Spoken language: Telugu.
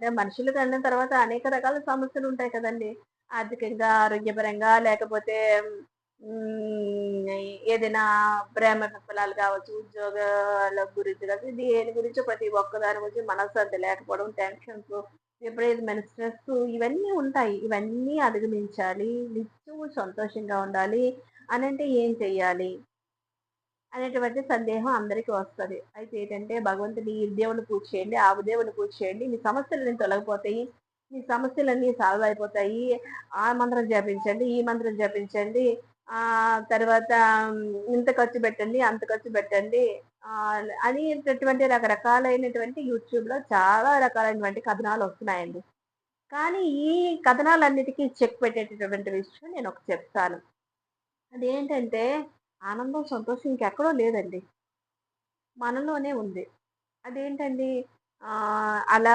అంటే మనుషులు కన్న తర్వాత అనేక రకాల సమస్యలుంటాయి కదండీ! ఆర్థికంగా, ఆరోగ్యపరంగా లేకపోతే హ్మ్. ఏదైనా ప్రేమ విఫలాలు కావచ్చు, ఉద్యోగాల గురించి కావచ్చు, దేని గురించో ప్రతి ఒక్క దాని గురించి మనశ్శాంతి లేకపోవడం, టెన్షన్స్, విపరీతమైన స్ట్రెస్సు ఇవన్నీ ఉంటాయి. ఇవన్నీ అధిగమించాలి. నిత్యము సంతోషంగా ఉండాలి అనంటే ఏం చెయ్యాలి? అనేటువంటి సందేహం అందరికి వస్తది. అయితే ఏంటంటే భగవంతుని ఈ దేవుడిని పూజ చేయండి, ఆ దేవుడిని పూజ చేయండి. మీ సమస్యలన్నీ తొలగిపోతాయి. మీ సమస్యలన్నీ సాల్వ్ అయిపోతాయి. ఆ మంత్రం జపించండి, ఈ మంత్రం జపించండి. తర్వాత ఇంత ఖర్చు పెట్టండి, అంత ఖర్చు పెట్టండి. అనేటటువంటి రకరకాలైనటువంటి యూట్యూబ్‌లో చాలా రకాలైనటువంటి కథనాలొస్తున్నాయండి. కానీ ఈ కథనాలన్నిటికీ చెక్ పెట్టేటటువంటి విషయం నేనొకటి చెప్తాను. అదేంటంటే ఆనందం, సంతోషం ఇంకెక్కడో లేదండి. మనలోనే ఉంది. అదేంటండి అలా